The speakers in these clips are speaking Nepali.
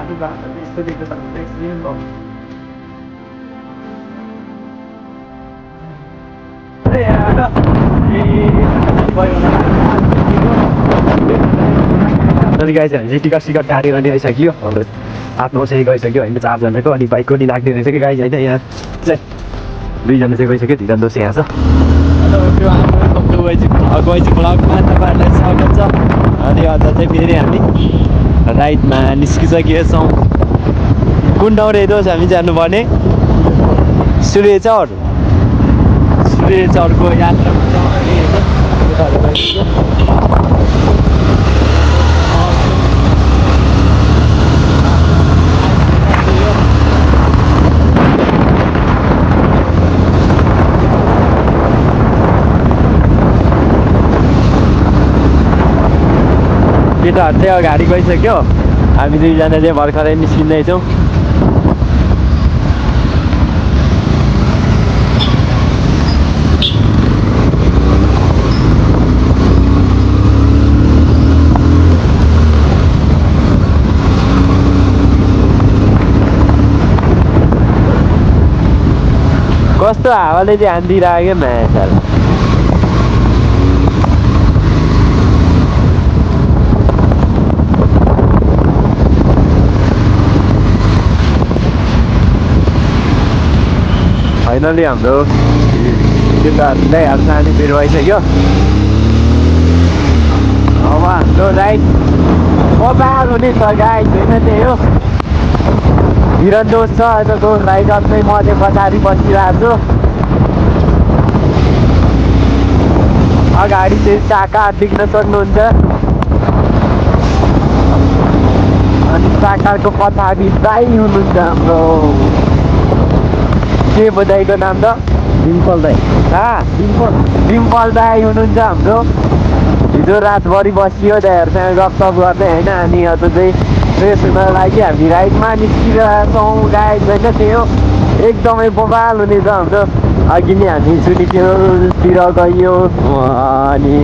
Aduh Bang, tapi itu di depan ekstrim kok. Ya, Tadi guys चाहिँ टिकट काटेर नि आइसक्यो आफ्नो चाहिँ गइसक्यो होइन 4 जनाको अनि बाइकको नि लाग्ने रहेछ कि गाइज होइन यहाँ चाहिँ 2 जना चाहिँ गइसक्यो धीरन्जोस यहाँ छ ब्लगमा तपाईँहरूलाई स्वागत छ अनि अझ चाहिँ फेरि हामी राइडमा निस्किसकेका छौँ कुन ठाउँ रहेछ हामी जानुपर्ने सूर्यचौरको यात्रामा छौँ केटाहरू चाहिँ अगाडि गइसक्यो हामी 2 जना चाहिँ भर्खरै निस्किँदैछौँ कस्तो हावाले चाहिँ हानिदिइरहेको म्याच फाइनली हाम्रो केटाहरूलाई अब जाने बेर भइसक्यो अब हाम्रो राइड कपाल हुने छ गाइड होइन त्यही हो धीरन्जोस छ आजको राइड चाहिँ म चाहिँ पछाडि बसिरहेको छु अगाडि चाहिँ चाका देख्न सक्नुहुन्छ अनि चाकाको पछाडि दाइ हुनुहुन्छ हाम्रो के बधाईको नाम त डिम्पल दाई डिम्पल दाई हुनुहुन्छ हाम्रो हिजो रातभरि बसियो दाइहरूसँग गफसफ गर्दै होइन अनि अझ चाहिँ फ्रेस हुनको लागि हामी राइडमा निस्किरहेका छौँ गाइड होइन त्यही हो एकदमै बवाल हुनेछ हाम्रो अघि नै हामी सुनितिर गयो अनि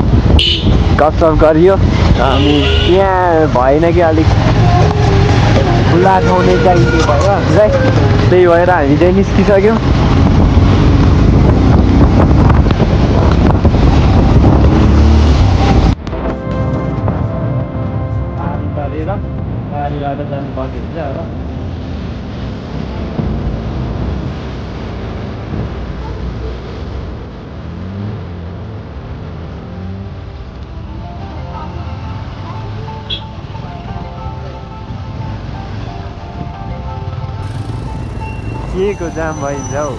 गफसफ गरियो हामी त्यहाँ भएन कि अलिक खुल्ला ठाउँ नै चाहिने भयो हामीलाई त्यही भएर हामी चाहिँ निस्किसक्यौँ के को जाम भइन्छ हौ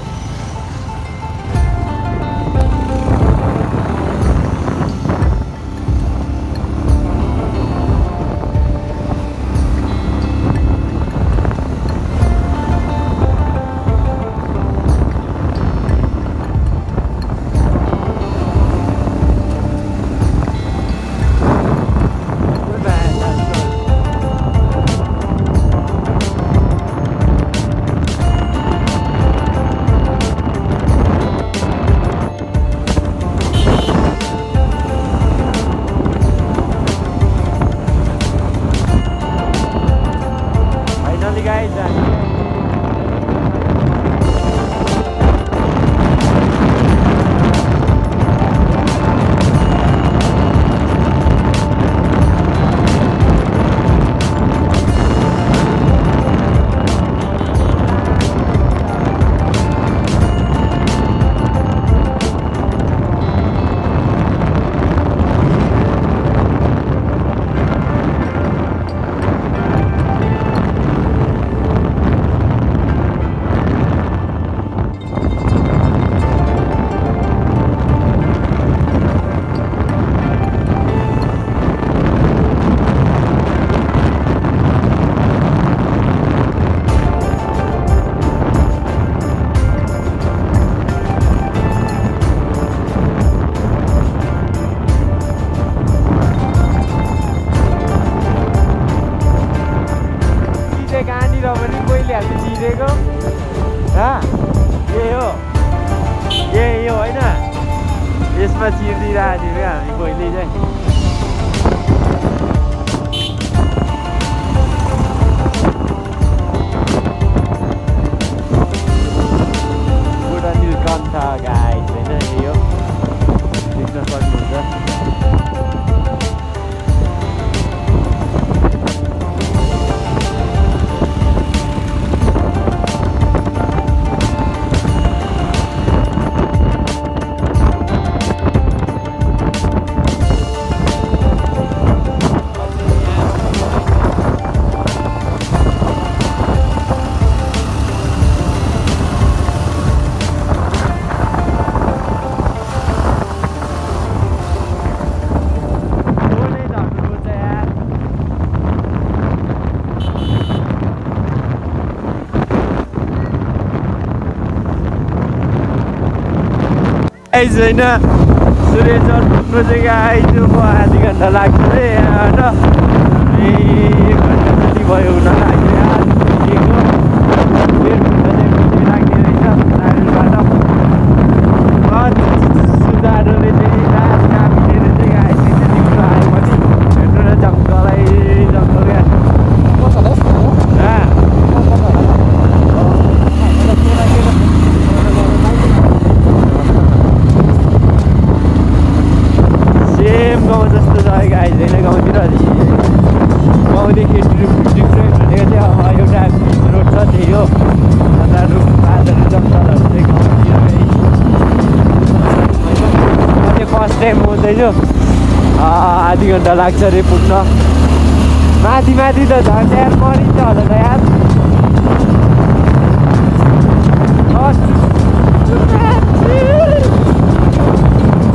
यसमा चिर्दिरहेको थियो क्या हामी पहिले चाहिँ गाइज होइन सुरेश्वर पुग्नु चाहिँ गाइज आधी घन्टा लाग्छ अरे यहाँबाट 1 घन्टा जति भयो हुन लाग्यो यार लाग्ने रहेछ सुधारोले चाहिँ लास्ट कामिनेर चाहिँ गाइज दिउँसो आयो पनि हेर्नु न जङ्गलै जङ्गल क्या सेम गाउँ जस्तो छ गाइज होइन गाउँतिर गाउँदेखि डिफ्रेन्ट भनेको चाहिँ एउटा रोड छ त्यही हो अन्त रुखपातहरू जङ्गलहरू चाहिँ गाउँतिरै म चाहिँ फर्स्ट टाइम आउँदैछु आधी घन्टा लाग्छ अरे पुग्न माथि माथि त झन् यार मरिन्छ होला त यार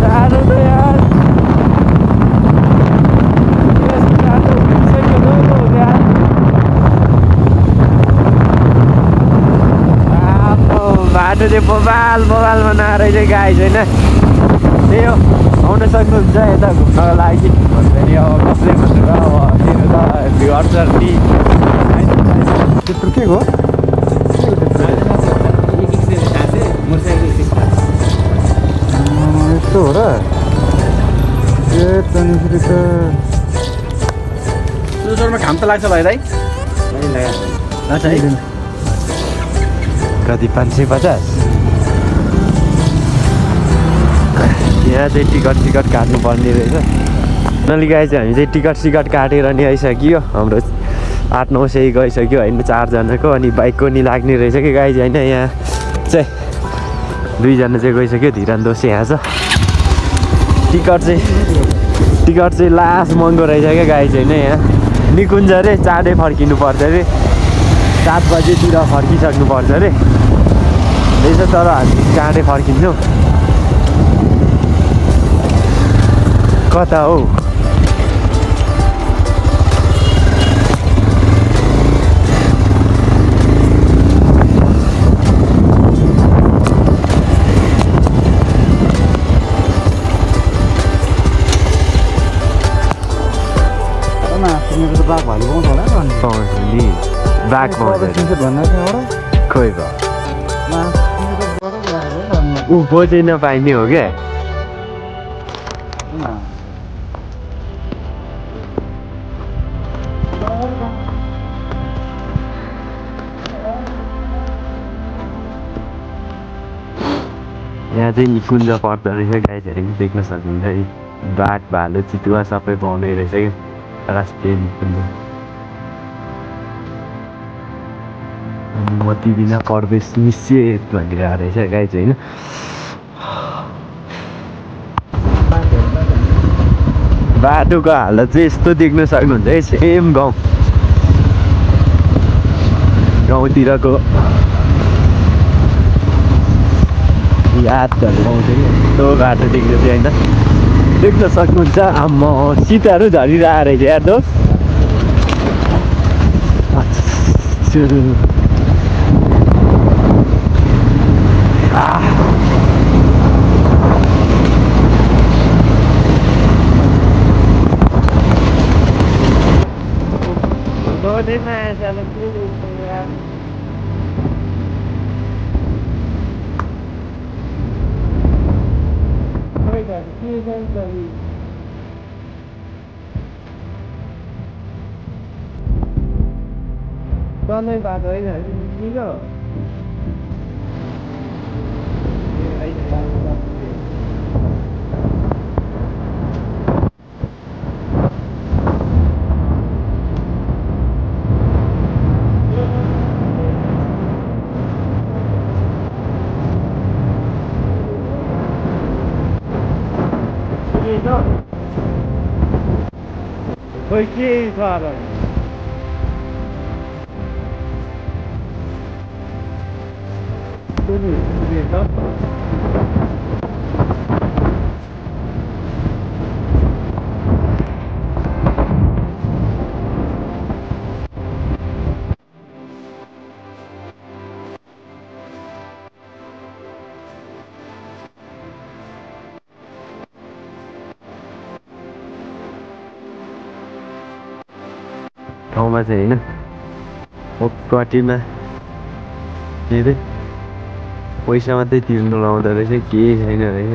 साह्रो त यार बाटो चाहिँ बबालमा नआएर चाहिँ गाई छैन त्यही हो आउन सक्नुहुन्छ यता घुम्नको लागि भन्दाखेरि अब कसले भनेर अब मेरो त भ्युअर्सहरू नि त्यत्रो के हो यस्तो हो र ए त्यहाँदेखि त सुरुमा घाम त लाग्छ भाइ दाइ कति 550 यहाँ चाहिँ टिकट काट्नुपर्ने रहेछ नली गाई चाहिँ हामी चाहिँ टिकट काटेर नि आइसक्यो हाम्रो 8-9 गइसक्यो होइन 4 जनाको अनि बाइकको नि लाग्ने रहेछ कि गाई चाहिँ होइन यहाँ चाहिँ 2 जना चाहिँ गइसक्यो धिरान दोष यहाँ छ टिकट चाहिँ लास्ट महँगो रहेछ क्या गाई चाहिँ होइन यहाँ निकुञ्ज अरे चाँडै फर्किनु पर्छ अरे 7 बजेतिर फर्किसक्नु पर्छ अरे रहेछ तर हामी चाँडै फर्किन्छौँ कता हो बाघ भालु पाउँछ होला नि बाघ पाउँछ खोइ भयो ऊ चाहिँ नपाइने हो क्या यहाँ चाहिँ निकुञ्ज पर्दो रहेछ गाईहरू पनि देख्न सक्नुहुन्छ है बाघ भालु चितुवा सबै पाउने रहेछ कि राष्ट्रिय निकुञ्ज मती बिना प्रवेश निषेध भनिरहेको रहेछ गाई चाहिँ होइन बाटोको हालत चाहिँ यस्तो देख्न सक्नुहुन्छ है सेम गाउँतिरको यादहरू आउँछ कि यस्तो बाटो देख्नु चाहिँ होइन देख्न सक्नुहुन्छ आम्मा सिटाहरू झरिरहेको रहेछ यार दोस्त Con बाटो होइन निको खोइ के छ अब ठाउँमा चाहिँ होइन ओकटीमा के अरे पैसा मात्रै तिर्नु लाउँदो रहेछ केही छैन रहेछ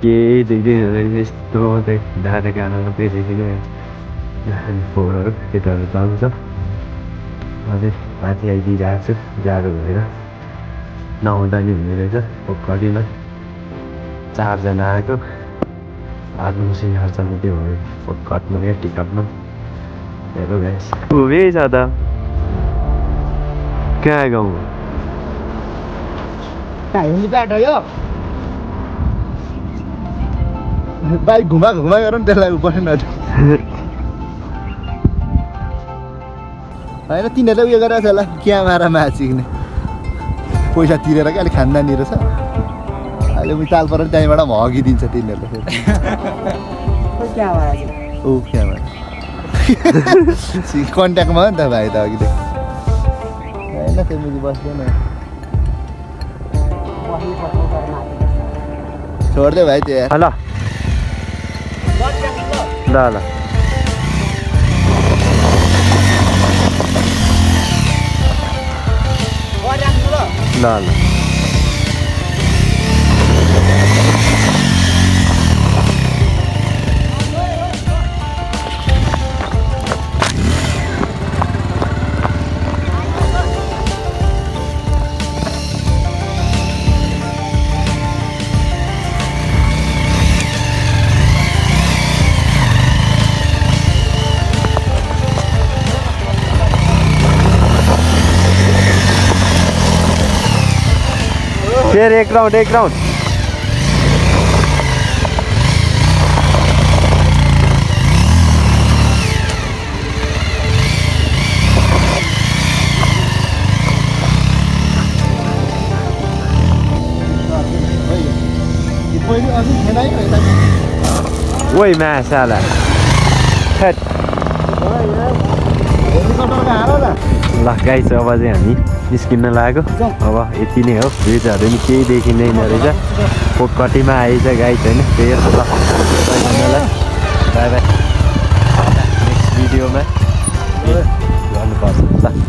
केही देख्दैन रहेछ यस्तो मात्रै डाँडा काँडा मात्रै देखेन फोहोरहरू केटाहरू चलाउँछ अझै माथि आइदिइरहेको छु जाडो भएर नआउँदा नि हुने रहेछ ओकटीमा 4 जना आएको आदमसी 4 जना त्यो भयो ओकटमा या टिकटमा हेलो गाइस उभै छ त कहाँ गाउँ बाटो यो बाइक घुमा गर नि त्यसलाई बस्नु न होइन तिनीहरूले उयो गरेर होला क्यामेरा माछिक्ने पैसा तिरेर क्या अलिक खानदानी रहेछ अहिले म ताल पर त्यहीँबाट पनि हगिदिन्छ तिनीहरूले ओ क्यामेरा कन्ट्याक्टमा हो नि त भाइ त अघिदेखि होइन त्यो मुनि बस्दैन छोडिदियो भाइ त्यो ल ल ल ल ल फिर एक राउंड वही मासाला ल गाइस अब चाहिँ हामी निस्किन लागेको अब यति नै हो भिडियोहरू नि केही देखिँदैन रहेछ ओकटीमा आएछ गाइस होइन फेरि ल बाई बाई नेक्स्ट भिडियोमा गर्नुपर्छ ल